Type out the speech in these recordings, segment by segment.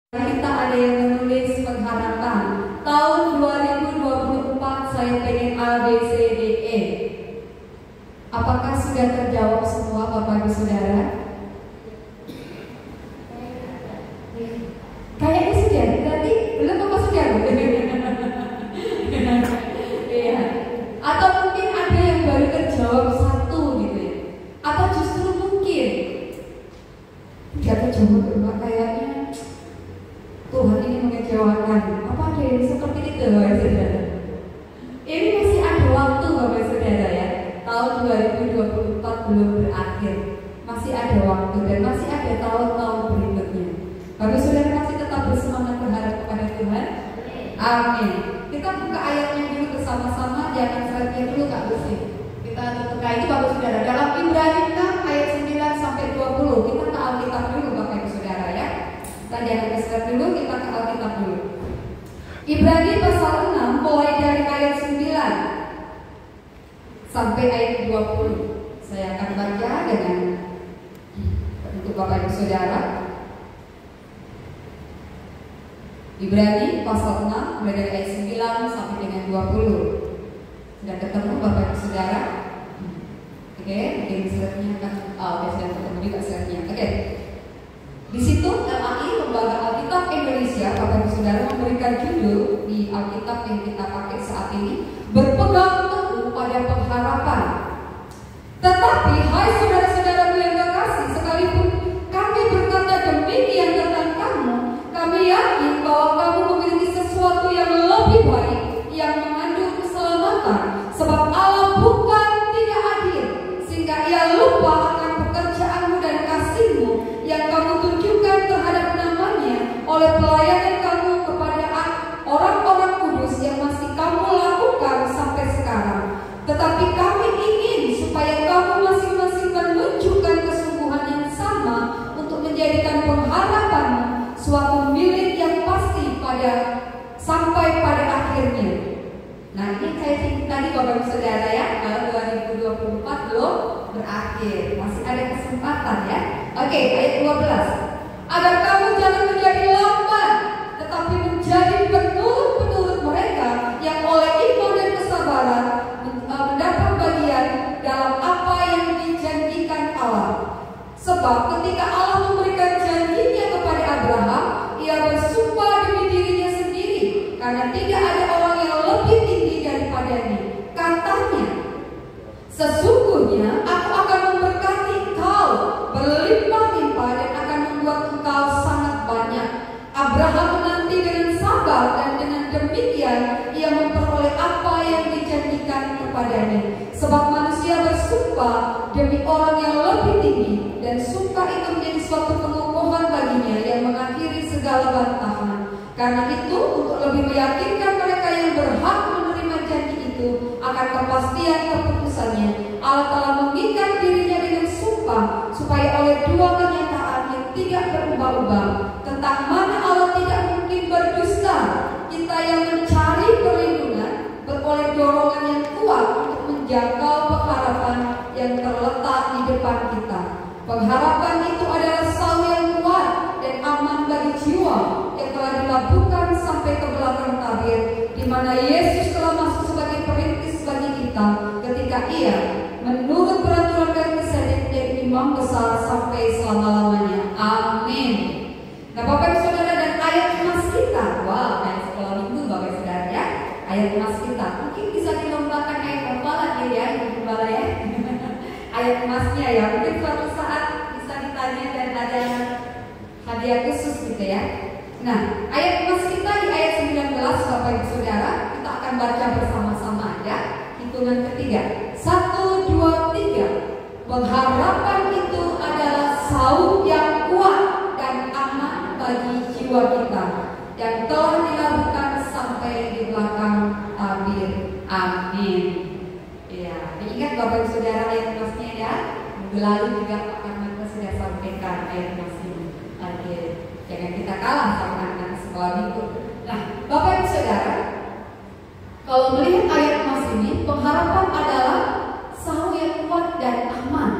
Kita ada yang menulis pengharapan tahun 2024 saya pengen A, B, C, D, E. Apakah sudah terjawab semua Bapak Ibu Saudara? Kayaknya sudah, berarti belum apa sudah? Iya. Atau mungkin ada yang baru terjawab satu gitu ya. Atau justru mungkin tidak terjawab kedua, kayaknya Tuhan ini mengecewakan. Apa ada yang seperti itu Bapak Saudara? Ini masih ada waktu Bapak Saudara ya. Tahun 2024 belum berakhir. Masih ada waktu dan masih ada tahun-tahun berikutnya. Bapak Saudara masih tetap bersemangat berharap kepada Tuhan. Amin. Kita buka ayatnya dulu bersama-sama. Jangan slide-nya dulu Kak Lucy. Kita buka itu Bapak Saudara dalam Ibrani 6 ayat 9 sampai 20. Kita ke Alkitab dulu Bapak Ibu Saudara ya. Kita jangan ke slide dulu, kita ke Alkitab dulu. Ibrani pasal 6 mulai dari ayat 9 sampai ayat 20. Saya akan baca dengan untuk Bapak Ibu Saudara. Ibrani pasal 6 mulai dari ayat 9 sampai dengan 20. Sudah ketemu Bapak Ibu Saudara? Oke, mungkin slide-nya kan sudah ketemu juga slide-nya. Oke. Di situ LAI Lembaga Alkitab Indonesia Bapak Ibu Saudara memberikan judul di Alkitab yang kita pakai saat ini, berpegang teguh pada pengharapan. Tetapi hai saudara-saudaraku yang terkasih, sekalipun kami berkata demikian tentang kamu, kami yakin bahwa kamu memiliki sesuatu yang lebih baik yang mengandung keselamatan. Sebab Allah bukan tidak adil sehingga Ia lupa akan pekerjaanmu dan kasihmu yang kamu tunjukkan terhadap namanya oleh pelayanan kamu kepada orang-orang kudus yang masih kamu lakukan sampai sekarang. Tetapi kami ingin supaya kamu masing-masing menunjukkan kesungguhan yang sama untuk menjadikan pengharapanmu suatu milik yang pasti sampai pada akhirnya. Nah ini kayak tadi Bapak Ibu Saudara ya, kalau 2024 belum berakhir, masih ada kesempatan ya. Oke, ayat 12. Agar kamu jangan menjadi lamban, tetapi menjadi penurut-penurut mereka yang oleh iman dan kesabaran mendapat bagian dalam apa yang dijanjikan Allah. Sebab ketika Allah memberikan janjinya kepada Abraham, Ia bersumpah demi dirinya sendiri, karena tidak ada orang yang lebih tinggi daripadanya. Katanya, sesungguhnya aku akan memberkati engkau berlimpah-limpah dan akan membuat engkau sangat banyak. Abraham menanti dengan sabar dan dengan demikian ia memperoleh apa yang dijanjikan kepadanya. Sebab manusia bersumpah demi orang yang lebih tinggi, dan sumpah itu menjadi suatu pengukuhan baginya yang mengakhiri segala bantahan. Karena itu, untuk lebih meyakinkan mereka yang berhak menerima janji itu akan kepastian keputusannya, Allah telah mengikat dirinya dengan sumpah, supaya oleh dua kenyataan yang tidak berubah-ubah, tentang mana Allah tidak mungkin berdusta, kita yang mencari perlindungan beroleh dorongan yang kuat untuk menjangkau pengharapan yang terletak di depan kita. Pengharapan itu adalah saul yang kuat dan aman bagi jiwa yang telah dilabuhkan sampai ke belakang tabir, di mana Yesus telah masuk sebagai perintis bagi kita ketika Ia menurut peraturan dan kesediaan menjadi imam besar sampai selama-lamanya. Amin. Nah Bapak Ibu Saudara, dan ayat emas kita, wah kayak sekolah minggu Bapak Ibu Saudara ya, ayat emas kita mungkin bisa dilombakan ayat apa lagi ya Ibu Gembala ya. Ayat emasnya ya, mungkin suatu saat bisa ditanya dan ada hadiah khusus gitu ya. Nah, ayat emas kita di ayat 19 Bapak Ibu Saudara, kita akan baca bersama-sama ya. Hitungan ketiga, 1, 2, 3. Pengharapan itu adalah saul yang kuat dan aman bagi jiwa kita, yang telah dilakukan sampai di belakang tabir. Amin. Ya, diingat Bapak Ibu Saudara ayat emasnya ya. Minggu lalu juga Pak Karmanta sudah sampaikan ayat emas ini. Oke, jangan kita kalah sama anak sekolah minggu. Nah, Bapak Ibu Saudara, kalau melihat ayat emas ini, pengharapan adalah saul yang kuat dan aman.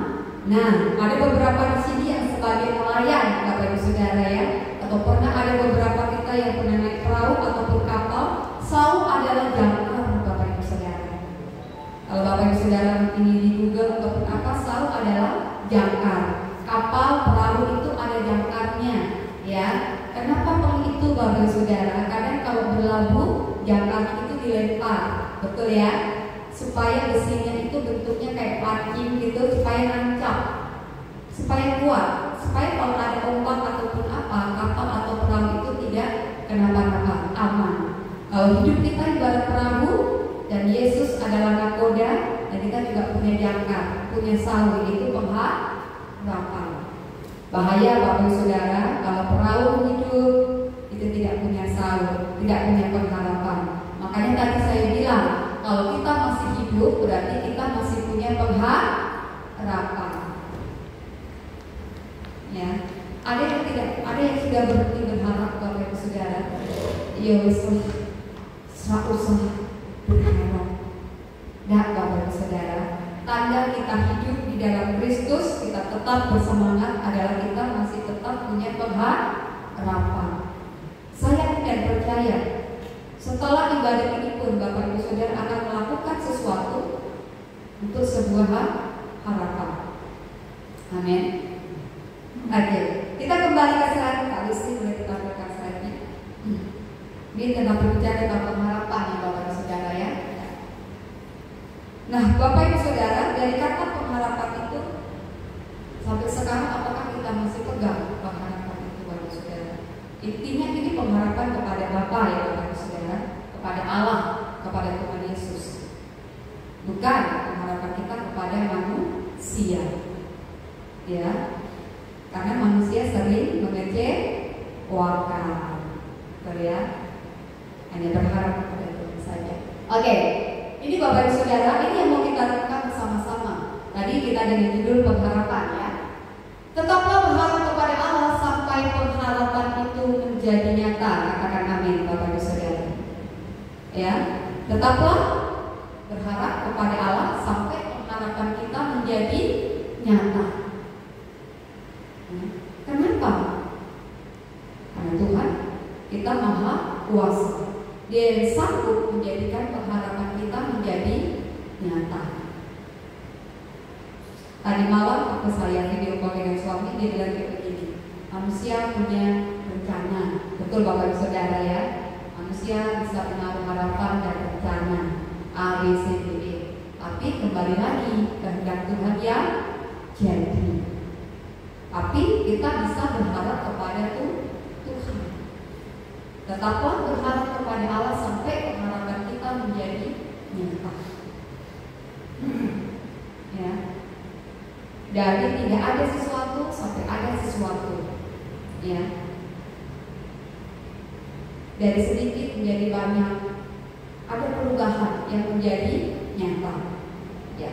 Nah, ada beberapa di sini yang sebagai nelayan, Bapak Ibu Saudara ya, atau pernah ada beberapa kita yang pernah naik perahu ataupun kapal, sau adalah jangkar Bapak Ibu Saudara. Kalau Bapak Ibu Saudara ini di Google ataupun apa, sau adalah jangkar. Kapal, perahu itu ada jangkarnya, ya. Kenapa perlu itu Bapak Ibu Saudara? Kadang kalau berlabuh, jangkarnya itu dilempar, betul ya? Supaya besinya itu bentuknya kayak pancing gitu, supaya nancap, supaya kuat, supaya kalau ada ombak ataupun apa, kapal atau perahu itu tidak kenapa-napa, aman. Kalau hidup kita ibarat perahu dan Yesus adalah nakoda, dan kita juga punya jangkar, punya sau, itu pengharapan. Bahaya Bapak Ibu Saudara kalau perahu hidup itu tidak punya sau, tidak punya pengharapan. Makanya tadi saya bilang, kalau kita masih hidup berarti kita masih punya pengharapan. Ya, ada yang tidak, ada yang sudah berhenti berharap Bapak Ibu Saudara. Ya wis usah berharap. Nah Bapak Ibu Saudara, tanda kita hidup di dalam Kristus, kita tetap bersemangat adalah kita masih tetap punya pengharapan. Saya tidak percaya setelah ibadah ini pun Bapak Ibu Saudara akan melakukan sesuatu untuk sebuah harapan. Amin. Oke, kita kembali ke slide. Kali ini boleh ditampilkan slide-nya. Ini tentang berbicara tentang pengharapan ya Bapak Ibu Saudara ya. Nah Bapak Ibu Saudara, dari kata pengharapan itu sampai sekarang apakah kita masih pegang pengharapan itu Bapak Ibu Saudara? Intinya ini pengharapan kepada Bapa ya Bapak Ibu Saudara, kepada Allah, kepada Tuhan Yesus. Bukan pengharapan kita kepada manusia. Ya. Karena manusia sering mengecewakan, betul ya? Hanya berharap kepada Tuhan saja. Oke, ini Bapak Ibu Saudara, ini yang mau kita lakukan bersama-sama. Tadi kita dengan judul pengharapan ya. Tetaplah berharap kepada Allah sampai pengharapan itu menjadi nyata. Katakan amin Bapak Ibu Saudara. Ya, tetaplah berharap kepada Allah sampai pengharapan kita menjadi nyata. Kenapa? Karena Tuhan kita maha kuasa. Dia yang sanggup menjadikan pengharapan kita menjadi nyata. Tadi malam aku saya video call dengan suami, dia bilang kayak begini, manusia punya rencana. Betul Bapak Ibu Saudara ya. Manusia bisa menaruh harapan dan rencana A, B, C, D, E. Tapi kembali lagi kehendak Tuhan yang jadi. Tapi kita bisa berharap kepada Tuhan. Tetaplah berharap kepada Allah sampai pengharapan kita menjadi nyata. Ya. Dari tidak ada sesuatu sampai ada sesuatu. Ya. Dari sedikit menjadi banyak. Ada perubahan yang menjadi nyata. Ya.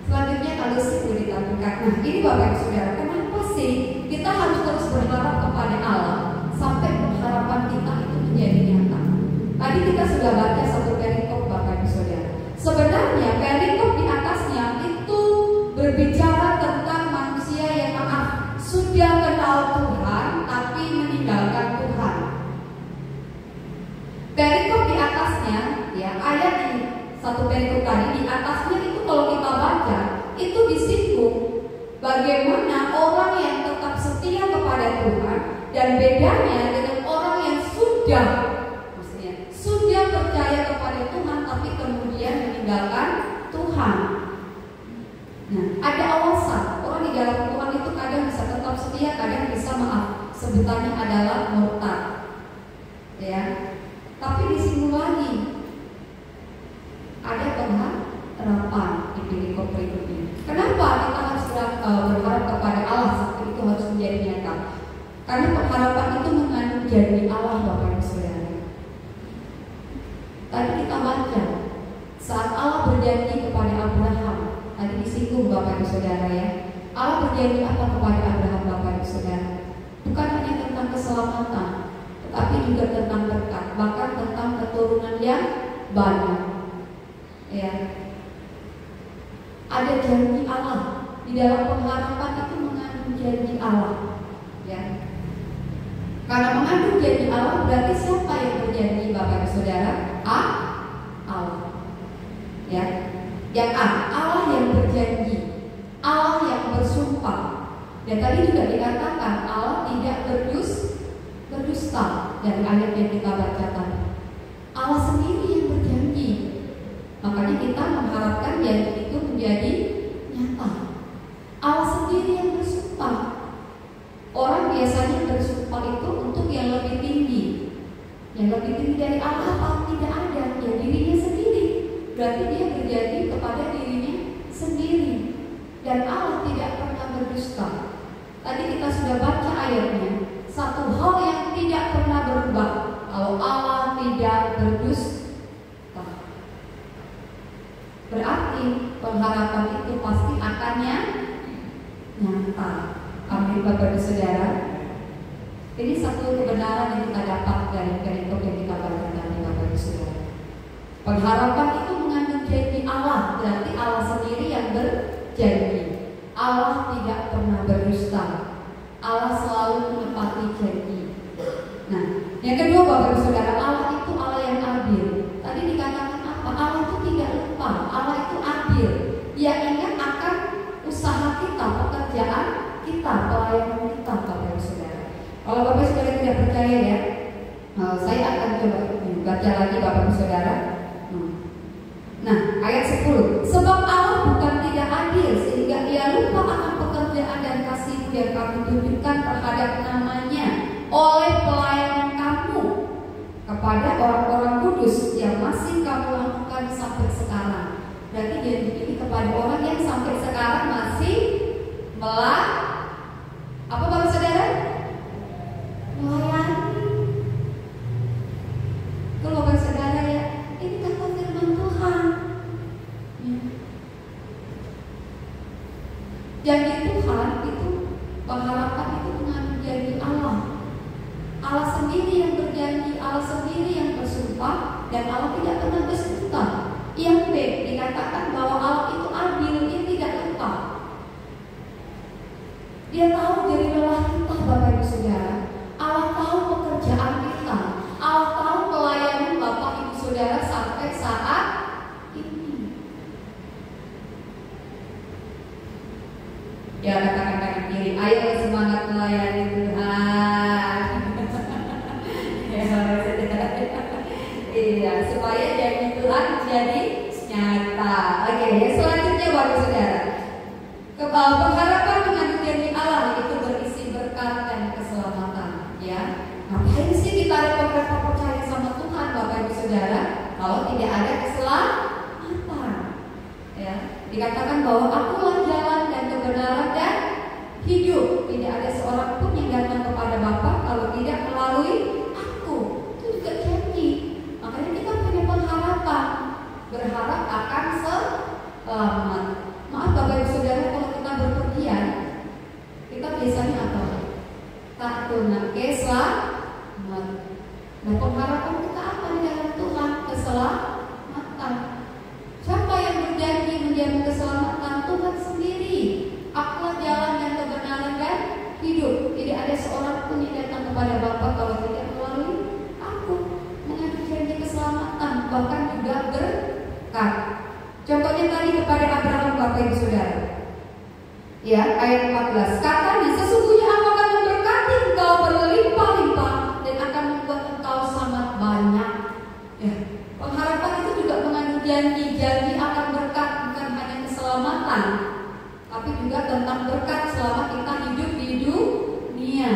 Selanjutnya kalau boleh ditampilkan. Nah ini Bapak Ibu Saudara, kenapa sih kita harus terus berharap kepada Allah sampai pengharapan kita itu menjadi nyata? Tadi kita sudah baca satu perikop Bapak Ibu Saudara. Sebenarnya perikop di atasnya itu berbicara tentang manusia yang sudah kenal Tuhan tapi meninggalkan Tuhan. Perikop di atasnya, ya ayat ini satu perikop tadi di atasnya itu kalau kita baca itu disinggung bagaimana orang yang tetap setia kepada Tuhan dan bedanya dengan orang yang sudah percaya kepada Tuhan tapi kemudian meninggalkan Tuhan. Nah, ada alasan orang di dalam Tuhan itu kadang bisa tetap setia, kadang bisa sebutannya adalah murtad. Ya. Tapi disinggung lagi ada pengharapan di perikop berikutnya. Kenapa kita harus berharap kepada Allah sampai itu harus menjadi nyata? Karena pengharapan itu mengandung janji Allah Bapak Ibu Saudara. Tadi kita baca saat Allah berjanji kepada Abraham, tadi disinggung Bapak Ibu Saudara ya. Allah berjanji apa kepada Abraham Bapak Ibu Saudara? Bukan hanya tentang keselamatan, tetapi juga tentang berkat, bahkan tentang keturunan yang banyak. Ya. Ada janji Allah di dalam pengharapan itu mengandung janji Allah. Ya. Karena mengandung janji Allah berarti siapa yang berjanji Bapak Ibu Saudara? Allah. Ya. Yang Allah yang berjanji, Allah yang bersumpah. Dan tadi juga dikatakan Allah tidak berdusta dari ayat yang kita bacakan. Allah sendiri yang berjanji. Makanya kita mengharapkan janji itu menjadi nyata. Allah sendiri yang bersumpah. Orang biasanya bersumpah itu untuk yang lebih tinggi. Yang lebih tinggi dari Allah apa? Tidak ada. Ya dirinya sendiri. Berarti dia berjanji kepada dirinya sendiri. Dan Allah tidak pernah berdusta. Tadi kita sudah baca ayatnya. Satu hal yang tidak pernah berubah. Kalau Allah tidak berdusta, berarti pengharapan itu pasti akannya nyata. Amin Bapak Ibu Saudara. Ini satu kebenaran yang kita dapat dari perikop yang kita baca tadi Bapak Ibu Saudara. Pengharapan itu mengandung janji Allah, berarti Allah sendiri yang berjanji. Allah tidak pernah berdusta. Allah selalu menepati janji. Nah, yang kedua Bapak Ibu Saudara, Allah itu Allah yang adil. Tadi dikatakan apa? Allah itu tidak lupa. Allah itu adil. Dia ingat akan usaha kita, pekerjaan kita, pelayanan kita Bapak Ibu Saudara. Kalau Bapak Ibu Saudara tidak percaya ya, saya akan coba baca lagi Bapak Ibu Saudara. Nah, ayat 10. Sebab Allah bukan tidak adil sehingga Ia lupa akan pekerjaan dan kasih yang kami tunjukkan terhadap namanya oleh pelayanan kamu kepada orang-orang kudus yang masih kamu lakukan sampai sekarang. Berarti janji ini kepada orang yang sampai sekarang masih apa Bapak Saudara? Melayani. Kalau Bapak Saudara ya, ini kata firman Tuhan. Janji Tuhan itu, pengharapan itu mengandung janji Allah. Allah sendiri yang berjanji, Allah sendiri yang bersumpah, dan Allah tidak pernah berdusta. Yang B, dikatakan bahwa Allah itu adil, Dia tidak lupa. Dia tahu dari lelah kita Bapak Ibu Saudara. Allah tahu pekerjaan kita. Allah tahu pelayanan Bapak Ibu Saudara sampai saat ini. Ya, katakan kanan kiri, ayo semangat melayani Tuhan. Iya, supaya janji Tuhan jadi nyata. Oke, yang selanjutnya Bapak Saudara, pengharapan mengandung janji Allah itu berisi berkat dan keselamatan. Ya, ngapain sih kita repot-repot percaya sama Tuhan Bapak Ibu Saudara kalau tidak ada keselamatan? Ya, dikatakan bahwa akulah jalan dan kebenaran dan hidup. Tidak ada seorang pun yang datang kepada Bapa kalau tidak melalui aku. Itu juga janji. Makanya kita punya pengharapan, berharap akan selamat. Maaf Bapak Ibu Saudara, kalau kita berpergian, kita biasanya apa? Takut selamat. Nah, pengharapan kita apa di dalam Tuhan? Keselamatan. Siapa yang berjanji menjamin keselamatan? Tuhan sendiri. Akulah jalan dan kebenaran dan hidup. Tidak ada seorang pun yang datang kepada Bapa kalau tidak melalui aku. Mengandung janji keselamatan, bahkan juga berkat. Contohnya tadi kepada Abraham Bapak Ibu Saudara. Ya, ayat 14. Katanya, sesungguhnya aku akan memberkati engkau berlimpah-limpah dan akan membuat engkau sangat banyak. Ya, pengharapan itu juga mengandung janji akan berkat, bukan hanya keselamatan, tapi juga tentang berkat selama kita hidup di dunia.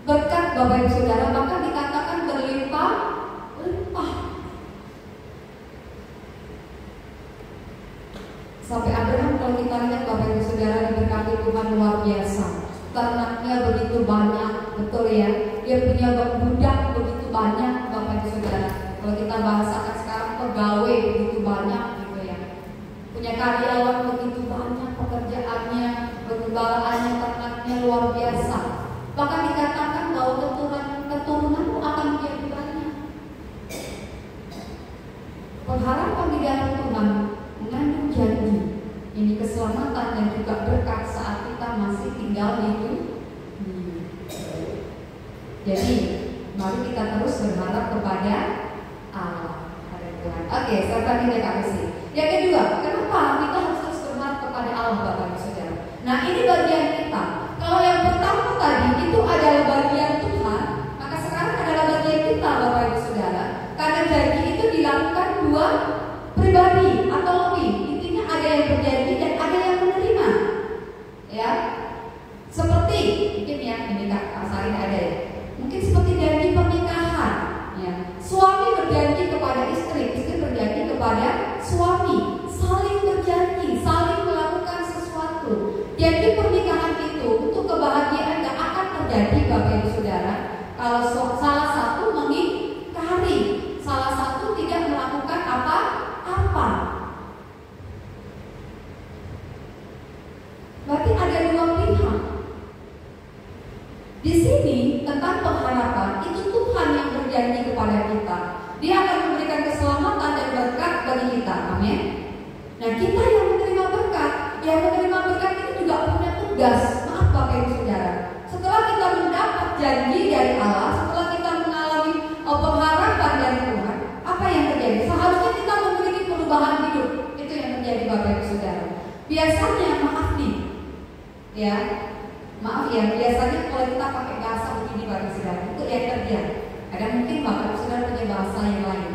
Berkat Bapak Ibu Saudara maka dikatakan berlimpah-limpah. Sampai Abraham kalau kita lihat Bapak Ibu Saudara diberkati Tuhan luar biasa. Ternaknya begitu banyak, betul ya. Dia punya budak begitu banyak Bapak Ibu Saudara. Kalau kita bahasakan sekarang pegawai begitu banyak gitu ya. Punya karyawan begitu banyak, pekerjaannya, penggembalaannya, ternaknya luar biasa. Bahkan dikatakan bahwa keturunanmu akan menjadi banyak. Pengharapan di dalam Tuhan mengandung janji. Ini keselamatan dan juga berkat saat kita masih tinggal di dunia. Mari kita terus berharap kepada Allah. Oke, serta tidak kasih. Yang kedua, kenapa kita harus terus berharap kepada Allah, Bapak Ibu Saudara? Nah, ini bagian kita. Kalau yang pertama tadi itu adalah bagian Tuhan, maka sekarang adalah bagian kita, Bapak Ibu Saudara. Karena janji itu dilakukan dua pribadi atau lebih. Intinya ada yang berjanji dan ada yang menerima. Ya, seperti mungkin ya, ini Kak Sarin ada ya. Mungkin seperti janji pernikahan. Ya, suami berjanji kepada istri, istri berjanji kepada suami, saling berjanji, saling melakukan sesuatu. Janji pernikahan itu untuk kebahagiaan gak akan terjadi, Bapak Ibu Saudara, kalau salah satu mengingkari, salah satu tidak melakukan apa-apa. Berarti ada dua pihak. Di sini tentang pengharapan itu Tuhan yang berjanji kepada kita. Dia akan memberikan keselamatan dan berkat bagi kita. Amin. Nah, kita yang menerima berkat, itu juga punya tugas. Maaf Bapak Ibu Saudara. Setelah kita mendapat janji dari Allah, setelah kita mengalami pengharapan dari Tuhan, apa yang terjadi? Seharusnya kita memiliki perubahan hidup. Itu yang terjadi Bapak Ibu Saudara. Biasanya maaf ya, biasanya kalau kita pakai bahasa begini Bapak Ibu Saudara, itu yang terjadi. Ada mungkin Bapak Ibu Saudara punya bahasa yang lain.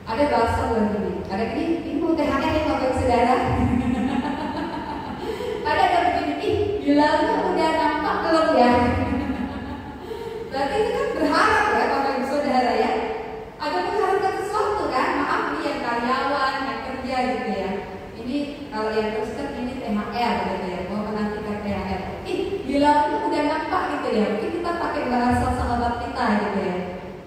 Ada bahasa begini, ada ini mau THR ya Bapak Ibu Saudara. ada begini, bilangnya udah nampak belum ya? Berarti itu kan berharap ya Bapak Ibu Saudara ya. Ada mengharapkan sesuatu kan? Maaf nih yang karyawan, yang kerja gitu ya. Ini kalau yang Kristen ini THR gitu ya, mau menantikan THR. Bilangnya udah nampak gitu ya. Mungkin kita pakai bahasa sahabat kita gitu ya.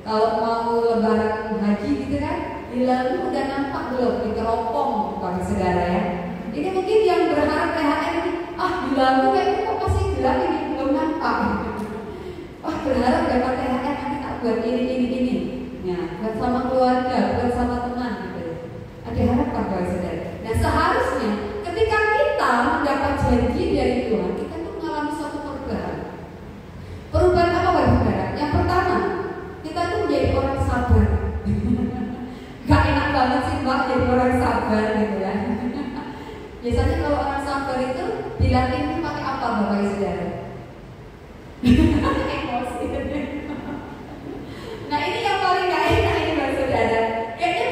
Kalau mau lebaran haji gitu kan, bilangnya udah nampak belum di keropong Bapak Saudara ya. Ini mungkin yang berharap THR ini, bilangnya kayaknya kok masih bilang ini belum nampak. Berharap dapat THR nanti tak buat ini. Ya, buat sama keluarga, buat sama teman gitu. Ada harapan Bapak Saudara. Nah, seharusnya ketika kita mendapat janji dari Tuhan, kita tuh mengalami suatu perubahan. Perubahan apa Bapak Saudara? Yang pertama, kita tuh menjadi orang sabar. Gak enak banget sih Mbak jadi orang sabar gitu ya. Biasanya kalau orang sabar itu dilatih pakai apa Bapak Saudara? Emosi. Nah, ini yang paling gak enak ini Bapak Saudara. Kayaknya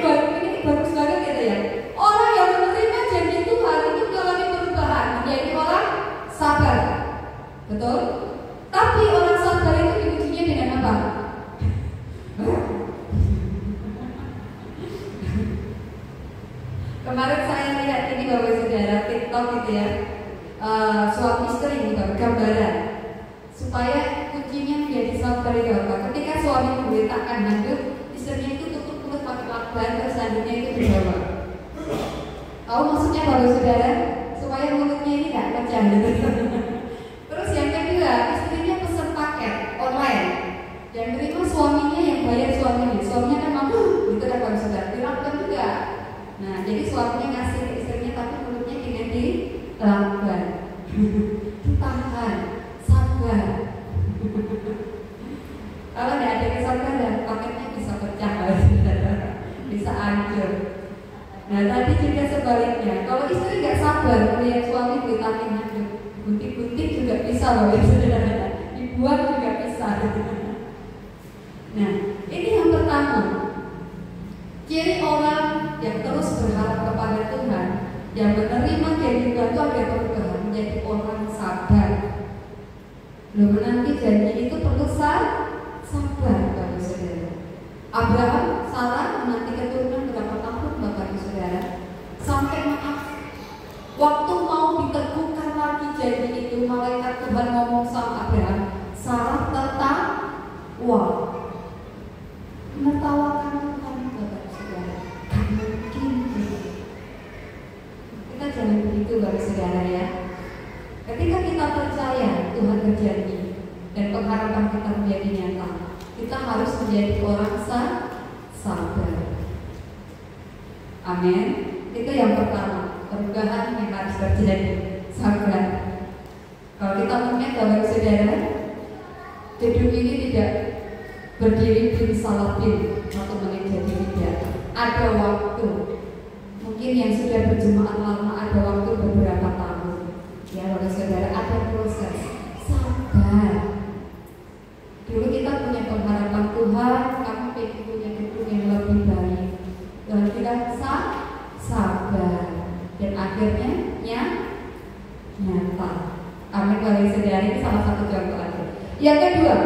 ini bagus banget gitu ya. Orang yang menerima janji Tuhan itu mengalami perubahan menjadi orang sabar. Betul? Tapi orang sabar itu diujinya dengan apa? Kemarin saya lihat ini Bapak Saudara TikTok gitu ya. Suami istri gitu, gambaran supaya kuncinya menjadi sabar itu apa? Ketika suami memberitakan handuk, istrinya itu tutup mulut pakai lakban, terus handuknya itu dibawa. Tahu maksudnya Bapak Saudara? Supaya mulutnya ini tidak pecah gitu. Terus yang kedua, istrinya pesan paket online. Yang terima suaminya yang bayar suaminya kan mampu, gitu kan Bapak Saudara. Dilakban juga. Nah, jadi suaminya ngasih ke istrinya tapi mulutnya dengan dilakban. Tahan, sabar. Kalau tidak ada kesabaran, paketnya bisa pecah, bisa hancur. Nah, tadi juga sebaliknya, kalau istri nggak sabar melihat suami ditakin hancur, gunting-gunting juga bisa loh, dibuat juga bisa. Nah, ini yang pertama. Ciri orang yang terus berharap kepada Tuhan, yang menerima janji Tuhan itu ada perubahan menjadi orang sabar. Menanti janji itu perlu sabar, Bapak Saudara. Abraham, Sarah menanti keturunan berapa tahun, Bapak Saudara? Sampai maaf, waktu mau diteguhkan lagi janji itu, malaikat Tuhan ngomong sama Abraham, Sarah tertawa, menertawakan Tuhan, Bapak Saudara. Gak mungkin. Kita jangan begitu, Bapak Saudara ya. Ketika kita percaya Tuhan berjanji dan pengharapan kita menjadi nyata, kita harus menjadi orang sabar. Amin. Itu yang pertama, perubahan yang harus terjadi, sabar. Kalau kita melihat Bapak Saudara, hidup ini tidak berdiri bin salatin, 1 menit jadi tidak. Ada waktu. Mungkin yang sudah berjemaah lama ada waktu beberapa tahun. Ya, Bapak Saudara, ada proses. Sabar. Dulu kita punya pengharapan Tuhan, kami pengen punya hidup yang lebih baik. Dan kita sabar. Dan akhirnya nyata. Amin, Bapak Saudara, ini salah satu contoh aja. Yang kedua,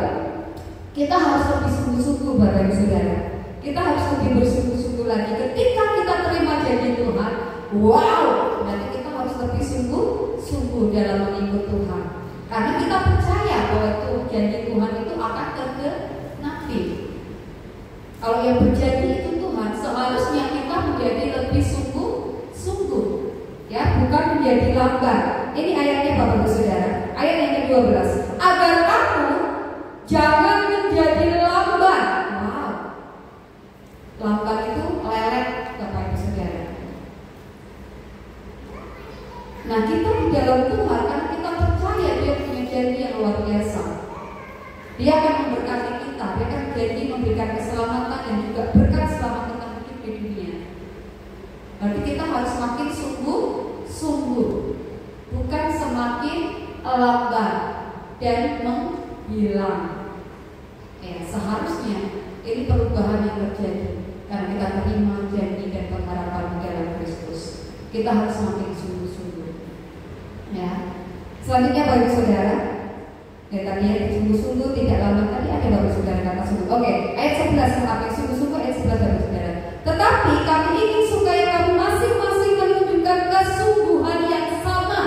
kita harus lebih sungguh-sungguh, Bapak Ibu Saudara. Kita harus lebih bersungguh-sungguh lagi. Ketika kita terima janji Tuhan, wow, berarti kita harus lebih sungguh-sungguh dalam mengikut Tuhan. Karena kita percaya bahwa janji Tuhan itu akan tergenapi. Kalau yang berjanji itu Tuhan, seharusnya kita menjadi lebih sungguh-sungguh, ya, bukan menjadi lambat. Ini ayatnya Bapak Ibu Saudara, ayat yang ke-12. Agar kamu jangan menjadi lambat. Wow. Lambat itu lelet, Bapak Ibu Saudara. Nah, kita di dalam Tuhan, karena kita percaya Dia punya janji yang luar biasa. Dia akan memberkati kita. Dia akan janji memberikan keselamatan dan juga berkat selama kita hidup di dunia. Berarti kita harus semakin sungguh-sungguh, bukan semakin lambat dan menghilang. Ya, seharusnya ini perubahan yang terjadi karena kita terima janji dan pengharapan di dalam Kristus. Kita harus semakin sungguh-sungguh. Ya. Selanjutnya Bapak Ibu Saudara, ya tadi ya sungguh-sungguh tidak lama tadi ada Bapak Saudara kata sungguh. Oke, ayat 11 sampai sungguh-sungguh ayat 11 Bapak Saudara. Tetapi kami ingin supaya kamu masing-masing menunjukkan kesungguhan yang sama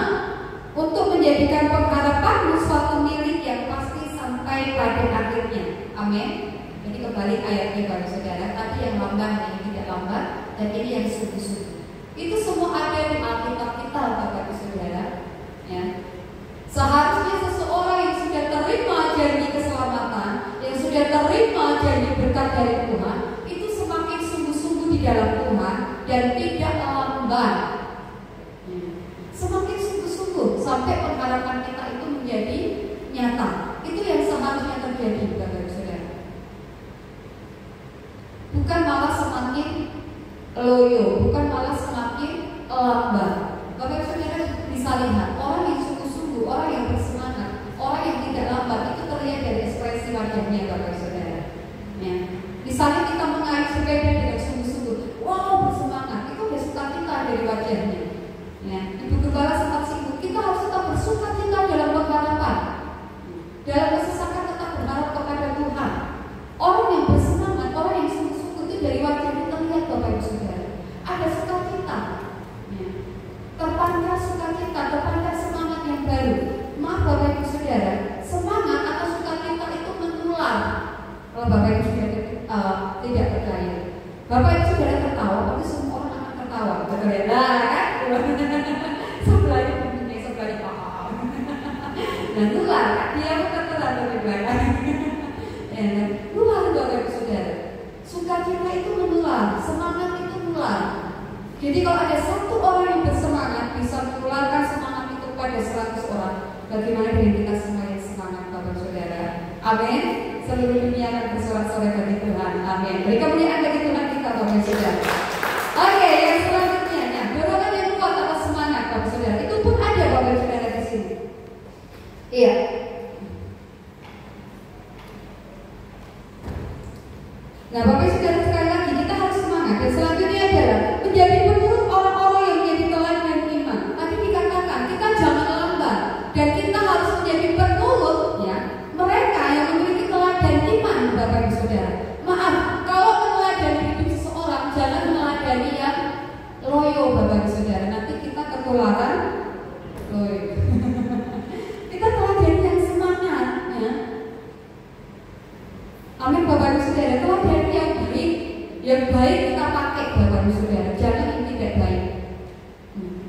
untuk menjadikan pengharapanmu suatu milik yang pasti sampai pada akhirnya. Amin. Jadi kembali ayatnya Bapak Saudara, tadi yang lambat, yang tidak lambat, dan ini yang sungguh-sungguh. Itu semua ada di Alkitab kita, Bapak Saudara. Ya. Seharusnya seseorang yang sudah terima janji keselamatan, yang sudah terima janji berkat dari Tuhan, itu semakin sungguh-sungguh di dalam Tuhan dan tidak lambat. Semakin sungguh-sungguh sampai pengharapan kita itu menjadi nyata. Itu yang seharusnya terjadi, Bapak Saudara. Bukan malah semakin loyo, bukan malah semakin lambat. Bapak Saudara bisa lihat orang yang sungguh-sungguh, orang yang bersemangat, orang yang tidak lambat itu terlihat dari ekspresi wajahnya, Bapak Saudara. Ya. Misalnya kita mengayuh sepeda dengan sungguh-sungguh, wow bersemangat, itu ada sukacita dari wajahnya. Ya. Ibu Gembala sempat singgung, kita harus tetap bersukacita dalam pengharapan. Dalam kesesakan tetap berharap kepada Tuhan. Orang yang bersemangat, orang yang sungguh-sungguh itu dari wajahnya terlihat, Bapak Ibu Saudara. Ada sukacita. Ya. Terpancar sukacita, terpancar semangat yang baru. Maaf Bapak Ibu Saudara, semangat atau sukacita itu menular. Kalau Bapak Ibu Saudara tidak percaya, Bapak Ibu Saudara tertawa, pasti semua orang akan tertawa. Betul ya? Nah, kan? Sebelahnya punya, sebelahnya paham. Dan nular, dia bukan terlalu di belakang. Ya, nular Bapak Ibu Saudara. Sukacita itu menular, semangat itu menular. Jadi kalau ada satu orang yang bersemangat bisa menularkan semangat itu pada 100 orang. Bagaimana dengan kita semua yang semangat, Bapak Saudara? Amin. Seluruh dunia akan bersorak-sorai bagi Tuhan. Amin. Beri kemuliaan bagi Tuhan kita, Bapak Saudara. Oke, yang selanjutnya, nah, dorongan yang kuat atau semangat, Bapak Saudara, itu pun ada, Bapak Saudara, di sini. Iya. Nah, Bapak Saudara, sekali lagi kita harus semangat. Dan selanjutnya adalah menjadi penurut orang-orang yang menjadi teladan iman. Tadi dikatakan kita jangan lambat dan kita harus menjadi penurut, ya, mereka yang memiliki teladan iman, Bapak Ibu Saudara. Maaf, kalau meneladani hidup seseorang, jangan meneladani yang loyo, Bapak Ibu Saudara. Nanti kita ketularan loyo. Kita teladani yang semangat, ya. Amin, Bapak Ibu Saudara. Teladani yang baik kita pakai, Bapak Ibu Saudara. Jangan yang tidak baik.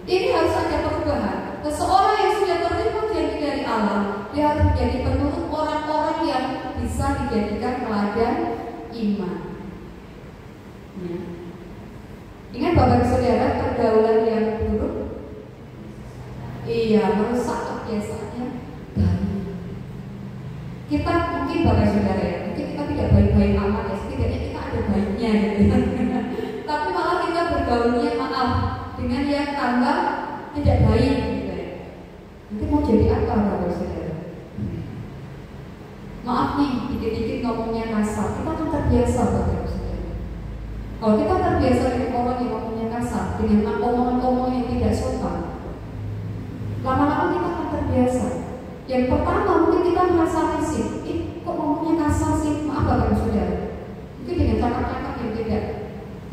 Ini harus ada perubahan. Seseorang yang sudah terima janji dari Allah, dia harus menjadi penurut orang-orang yang bisa dijadikan teladan iman. Ya. Ingat Bapak Ibu Saudara, pergaulan yang buruk, iya, merusak kebiasaan yang baik. Kita mungkin Bapak Saudara ya, mungkin kita tidak baik bergaulnya maaf dengan yang tambah tidak baik gitu ya. Nanti mau jadi apa Bapak Saudara? Maaf nih, dikit-dikit ngomongnya kasar, kita kan terbiasa Bapak Saudara. Kalau kita terbiasa dengan orang yang ngomongnya kasar, dengan omongan-omongan yang tidak sopan, lama-lama kita akan terbiasa. Yang pertama mungkin kita merasa risih, kok ngomongnya kasar sih? Maaf Bapak Saudara. Mungkin dengan kata-kata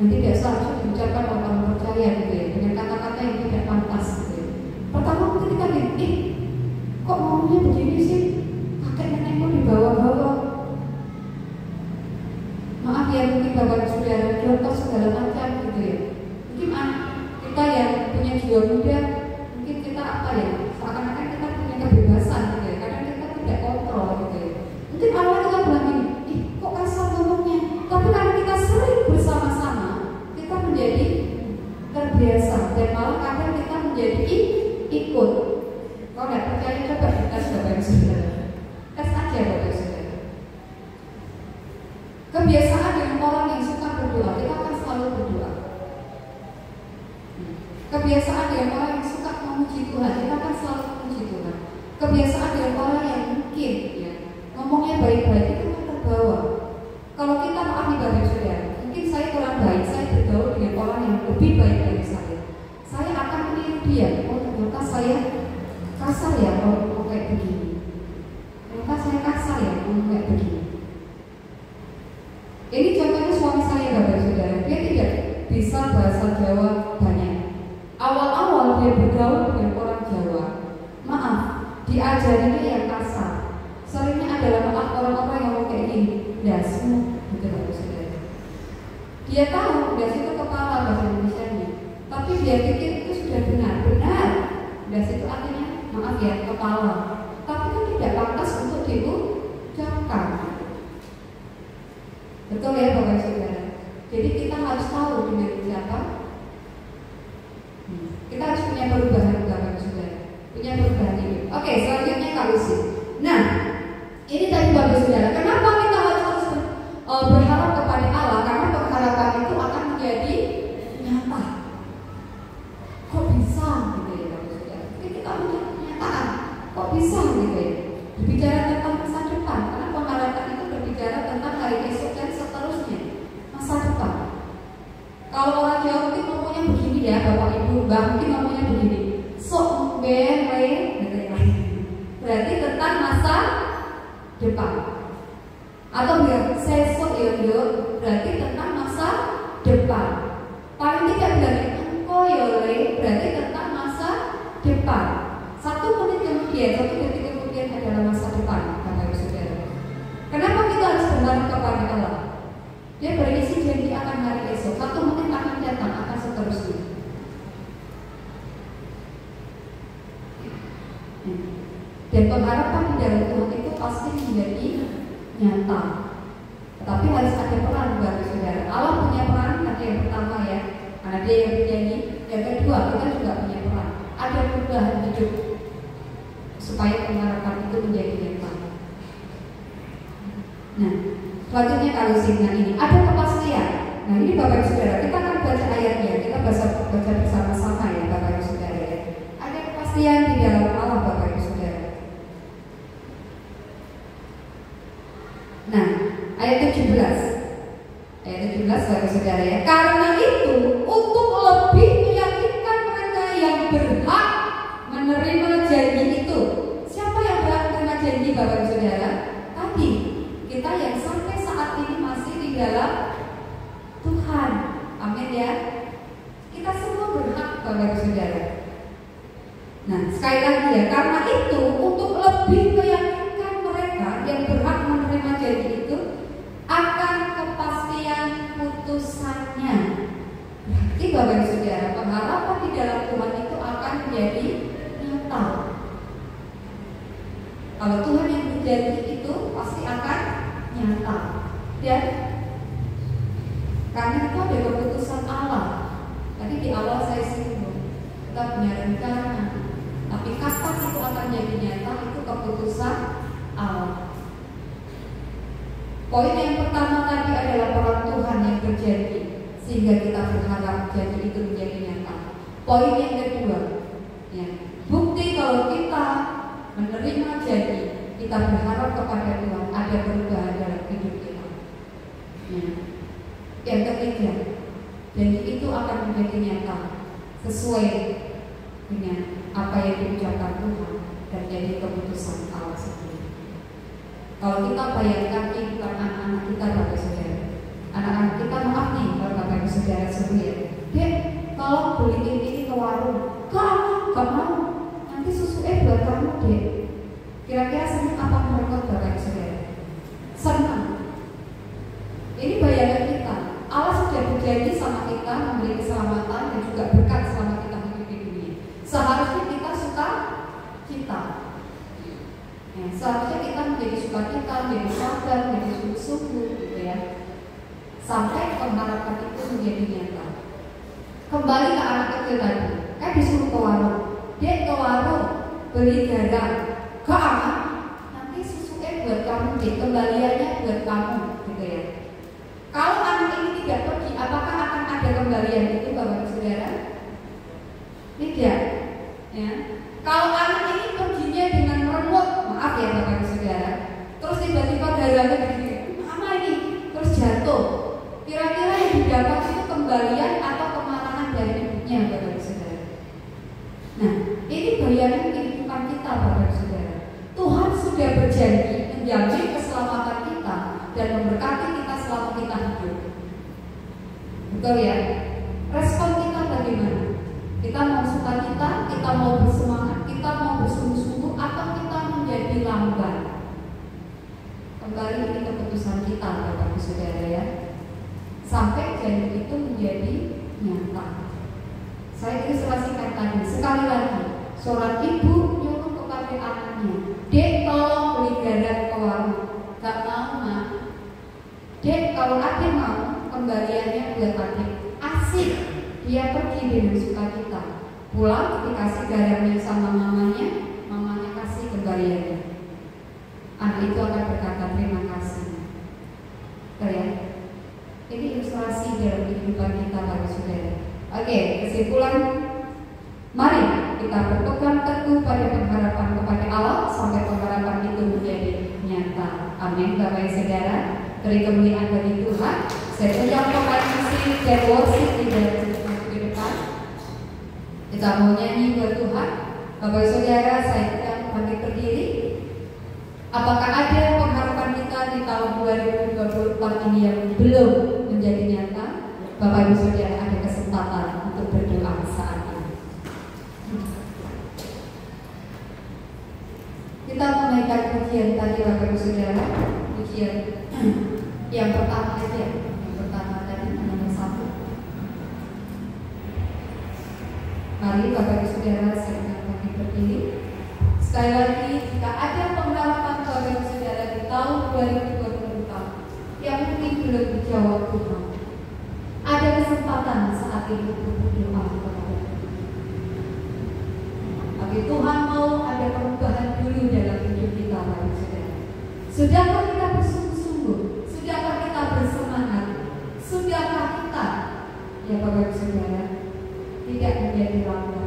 yang tidak seharusnya diucapkan oleh orang percaya gitu ya, dengan kata-kata yang tidak pantas gitu ya. Pertama mungkin kita bilang, kok ngomongnya begini sih? Kakek nenekmu dibawa-bawa. Maaf ya, mungkin Bapak Saudara contoh segala macam gitu ya. Mungkin kita yang punya jiwa muda, mungkin kita apa ya, seakan-akan kita punya kebebasan gitu ya, karena kita tidak kontrol gitu ya. Mungkin awalnya kita bilang gini, kok kasar ngomongnya, tapi karena kita sering bersama-sama, kita menjadi terbiasa dan malah kadang kita menjadi ikut. Kalau nggak percaya coba dites Bapak Saudara, tes aja Bapak Saudara. Kebiasaan dengan orang yang suka berdoa, kita akan selalu berdoa. Kebiasaan dengan orang yang suka memuji Tuhan, kita akan selalu memuji Tuhan. Kebiasaan dengan orang yang mungkin ya, ngomongnya baik-baik, itu akan terbawa. Kalau kita maaf nih Bapak Saudara, mungkin saya kurang baik, saya bergaul dengan orang yang lebih baik dari saya akan meniru dia. Oh ternyata saya kasar ya kalau kayak begini. Ternyata saya kasar ya kalau kayak begini. Ini contohnya suami saya Bapak Saudara, dia tidak bisa bahasa Jawa banyak. Awal-awal dia bergaul dengan orang Jawa, maaf, diajarinya yang kasar. Seringnya adalah maaf orang-orang yang ngomong kayak gini, dasmu, gitu Bapak Saudara. Dia tahu das itu kepala bahasa Indonesianya, tapi dia pikir itu sudah benar. Das itu artinya maaf ya kepala, tapi kan tidak pantas untuk diucapkan. Betul ya Bapak Saudara. Jadi kita harus tahu dengan siapa. Kita harus punya perubahan Bapak Saudara, punya perubahan hidup. Oke, selanjutnya kalusi. Nah, ini tadi Bapak Saudara, kenapa kita harus berharap kepada Allah? Karena pengharapan itu akan menjadi nyata. Kok bisa gitu ya Bapak Saudara? Kita punya kenyataan. Kok bisa gitu ya? Berbicara tentang masa depan, karena pengharapan itu berbicara tentang hari esok dan seterusnya, masa depan. Kalau orang Jawa mungkin ngomongnya begini ya Bapak Ibu, Mbak mungkin ngomongnya begini, sok bere, berarti tentang masa depan. Atau biar sesok yo, berarti tentang masa depan. Paling tidak bilang engko yole, berarti tentang masa depan. 1 menit kemudian, 1 detik kemudian adalah masa depan, Bapak Ibu Saudara. Kenapa kita harus berharap kepada Allah? Dia berisi janji akan hari esok, 1 menit akan datang, akan seterusnya. Dan pengharapan di dalam Tuhan itu pasti menjadi nyata. Tetapi harus ada peran Bapak Saudara. Allah punya peran, tadi yang pertama ya, karena dia yang berjanji. Yang kedua, kita juga punya peran. Ada perubahan hidup supaya pengharapan itu menjadi nyata. Nah, selanjutnya kalau signal ini ada kepastian. Nah ini Bapak Saudara, kita akan baca ayatnya, kita baca bersama-sama ya Bapak Saudara ya. Ada kepastian di dalam Allah Bapak Saudara. Nah, ayat 17 Bapak Saudara ya. Karena itu untuk lebih meyakinkan mereka yang berhak menerima janji itu. Siapa yang berhak menerima janji Bapak Saudara? Tadi kita yang sampai saat ini masih di dalam Tuhan. Amin ya. Kita semua berhak Bapak Saudara. Nah sekali lagi ya, karena itu untuk lebih meyakinkan mereka yang berhak menerima janji itu akan kepastian putusannya. Berarti Bapak Saudara, pengharapan di dalam Tuhan itu akan menjadi nyata. Kalau Tuhan yang berjanji itu pasti akan nyata. Dan karena itu ada keputusan Allah. Tadi di awal saya singgung, kita punya rencana, tapi kapan itu akan jadi nyata itu keputusan Allah. Poin yang pertama tadi adalah peran Tuhan yang berjanji, sehingga kita berharap janji itu Poin yang kedua, ya, bukti kalau kita menerima janji, kita berharap kepada Tuhan ada perubahan dalam hidup kita. Ya. Yang ketiga, janji itu akan menjadi nyata sesuai dengan apa yang diucapkan Tuhan dan jadi keputusan Allah sendiri. Kalau kita bayangkan kehidupan anak-anak kita, Bapak Saudara, anak-anak kita, maaf nih kalau Bapak Saudara suruh ya, Dek, kalau beliin ini ke warung, gak mau, nanti susu buat kamu Dek. Kira-kira senang apa mereka, Bapak Saudara? Senang. Ini bayangan kita. Allah sudah berjanji sama kita memberi keselamatan dan juga berkat selama kita hidup di dunia. Seharusnya kita suka cita. Ya, seharusnya kita menjadi sukacita, menjadi sabar, menjadi sungguh-sungguh, gitu ya. Sampai pengharapan itu menjadi nyata. Kembali ke anak kecil tadi, kan disuruh ke warung. Dek, ke warung beli garam. Gak aman. Nanti susunya buat kamu, dek, kembaliannya buat kamu, gitu ya. Kalau anak ini tidak pergi, apakah akan ada kembalian itu, Bapak Saudara? Tidak. Ya. Kalau anak ini perginya dengan merengut, maaf ya Bapak Saudara, terus tiba-tiba garamnya begini, apa ini? Terus jatuh. Kira-kira yang didapat itu kembalian atau kemarahan dari ibunya, Bapak Saudara? Nah, ini bayangan kehidupan kita, Bapak Saudara. Tuhan sudah berjanji menjamin keselamatan kita dan memberkati kita selama kita hidup. Betul ya? Respon kita bagaimana? Kita mau sukacita, kita mau bersemangat, kita mau bersungguh-sungguh, atau kita menjadi lamban? Kembali ini keputusan kita, Bapak Saudara ya. Sampai janji itu menjadi nyata. Saya ilustrasikan tadi, sekali lagi, seorang ibu nyuruh kepada anaknya, Dek, tolong beli garam ke warung. Gak mau, Mak. Dek, kalau adik mau, kembaliannya buat adik. Asik, dia pergi dengan sukacita. Pulang dikasih garamnya sama mamanya, mamanya kasih kembaliannya. Anak itu akan berkata terima kasih. Ya? Ini ilustrasi dalam kehidupan kita, Bapak Saudara. Oke, kesimpulan. Mari kita berpegang teguh pada pengharapan kepada Allah sampai pengharapan itu menjadi nyata. Amin, Bapak Saudara. Beri kemuliaan bagi Tuhan. Saya undang pemain musik dan worship di dalam ke depan. Kita mau nyanyi buat Tuhan. Bapak Saudara, saya undang bangkit berdiri. Apakah ada pengharapan kita di tahun 2024 ini yang belum menjadi nyata? Bapak Ibu Saudara, ada kesempatan untuk berdoa saat ini. Kita menaikkan pujian tadi, Bapak Ibu Saudara. Pujian yang pertama aja, yang pertama tadi nomor 1. Mari Bapak Ibu Saudara, saya bangkit berdiri. Sekali lagi, jika ada pengharapan Bapak Ibu Saudara di tahun 2024 yang mungkin belum dijawab Tuhan, ada kesempatan saat ini untuk berdoa kepada Tuhan. Tapi Tuhan mau ada perubahan dulu dalam hidup kita, Bapak Ibu Saudara. Sudahkah kita bersungguh-sungguh? Sudahkah kita bersemangat? Sudahkah kita, ya Bapak Ibu Saudara, tidak menjadi lamban?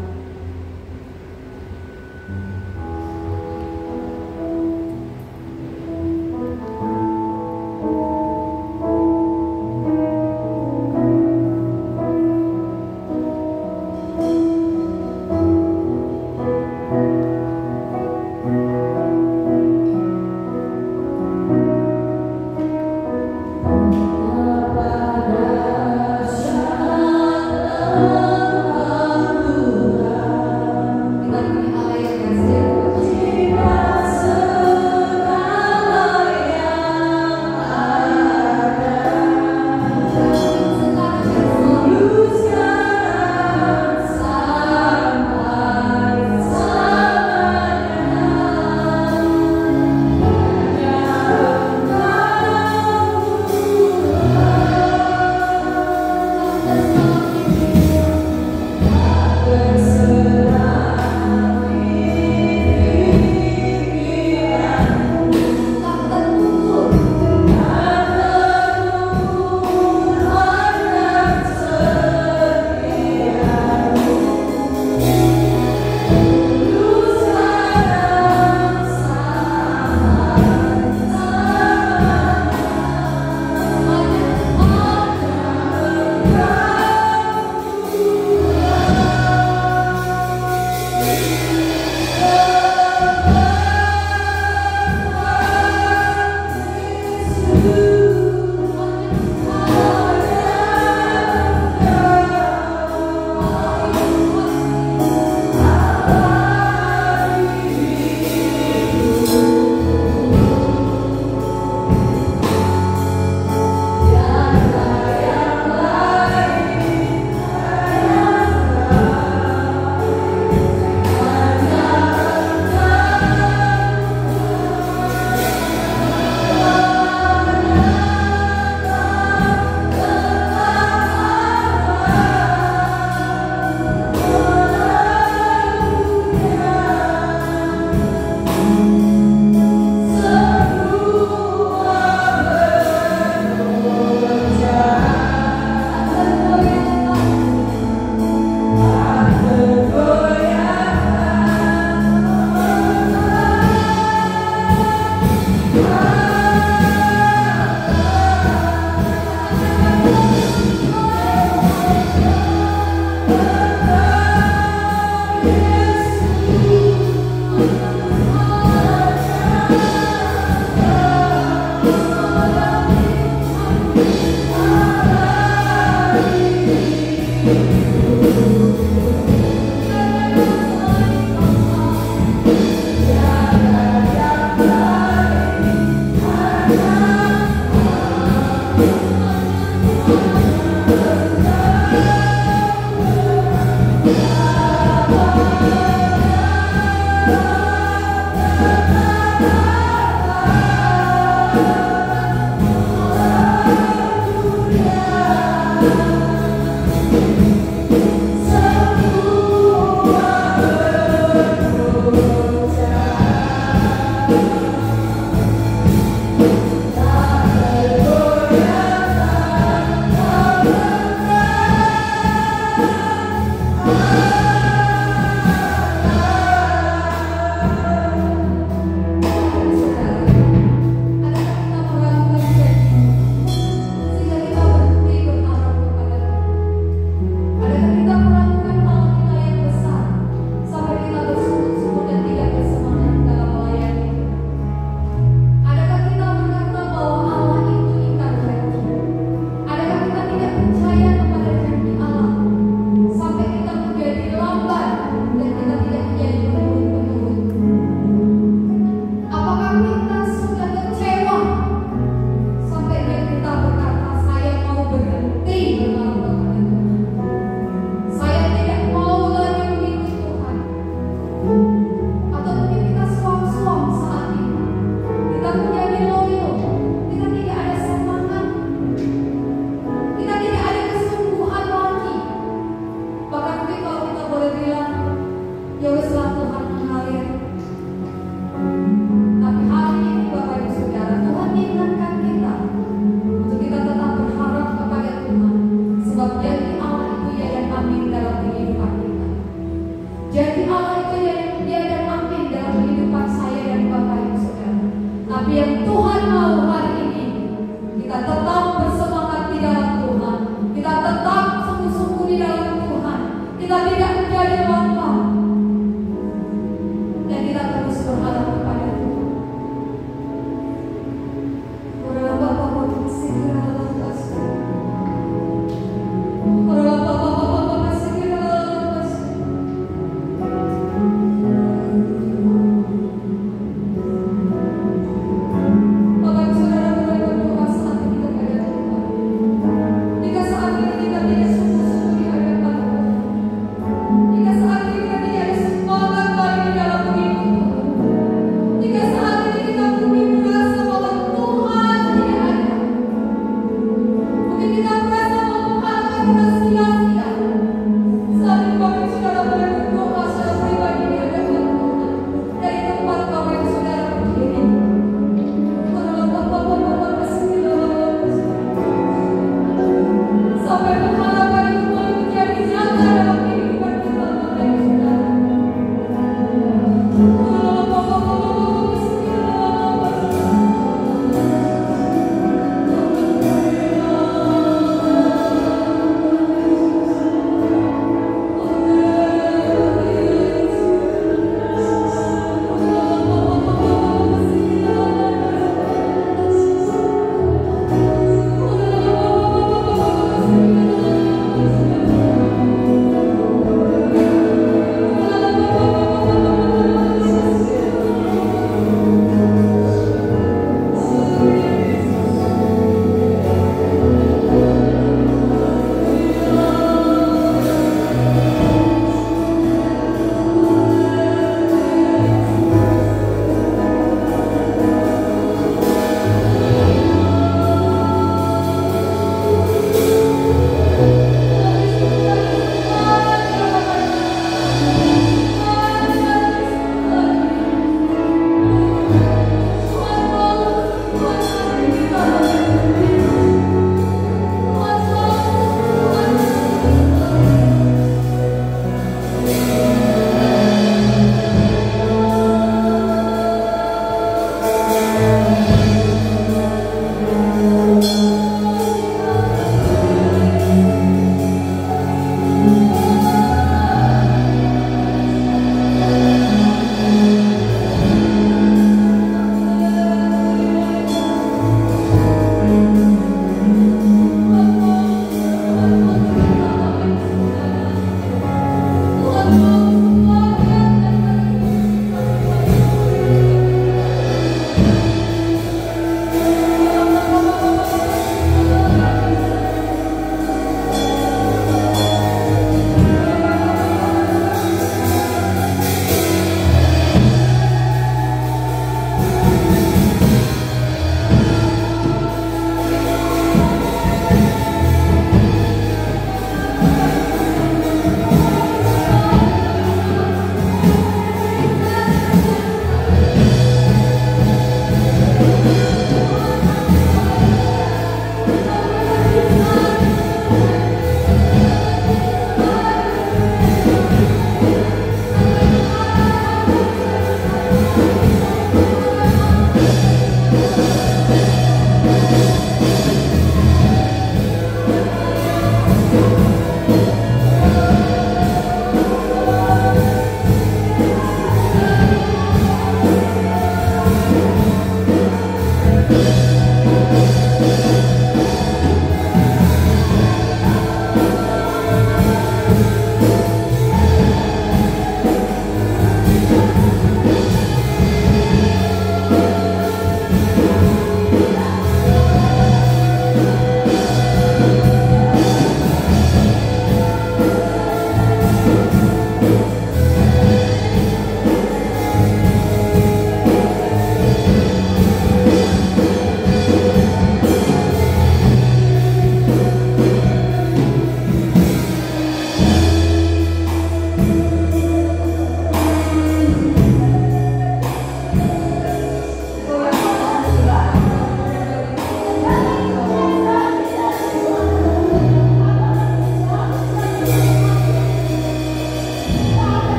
Pada saat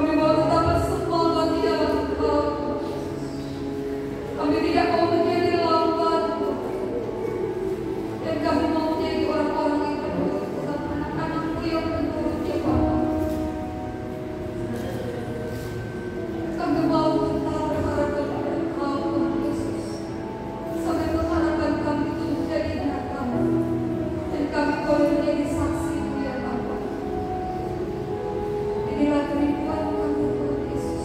Kami mau tetap bersemangat di dalam Engkau. Kami tidak mau menjadi lambat. Dan kami mau menjadi orang-orang yang menurut Tuhan, anak-anakmu yang menurut ya Bapa. Kami mau tetap berharap kepada Engkau, Tuhan Yesus. Sampai pengharapan kami itu menjadi nyata. Dan kami boleh menjadi saksi ya Bapa. Inilah kerinduan kami Tuhan Yesus.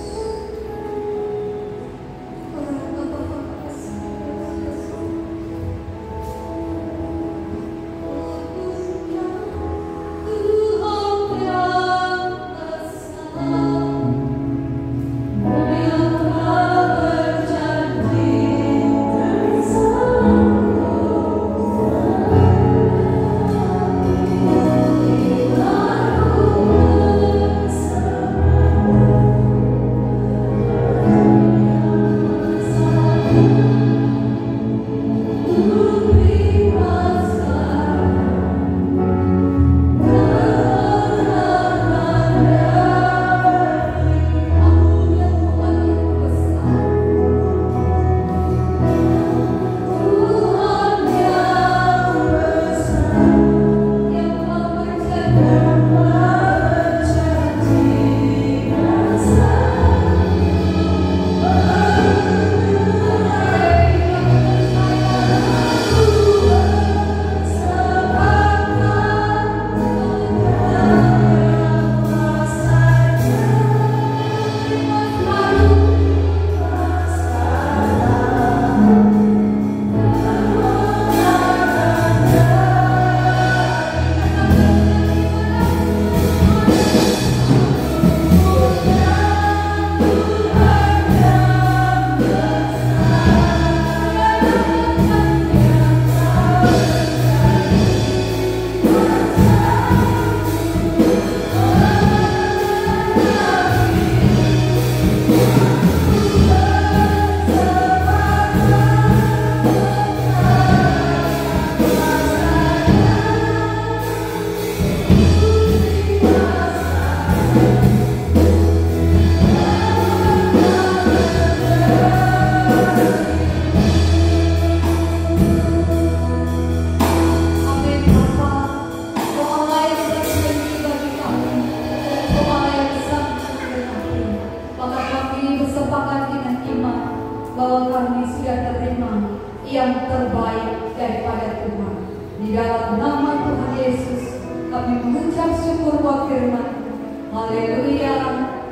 Bahwa kami sudah terima yang terbaik daripada Tuhan. Di dalam nama Tuhan Yesus kami mengucap syukur buat firman. Haleluya,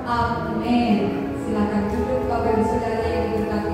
amin. Silakan duduk Bapak Ibu Saudara yang diberkati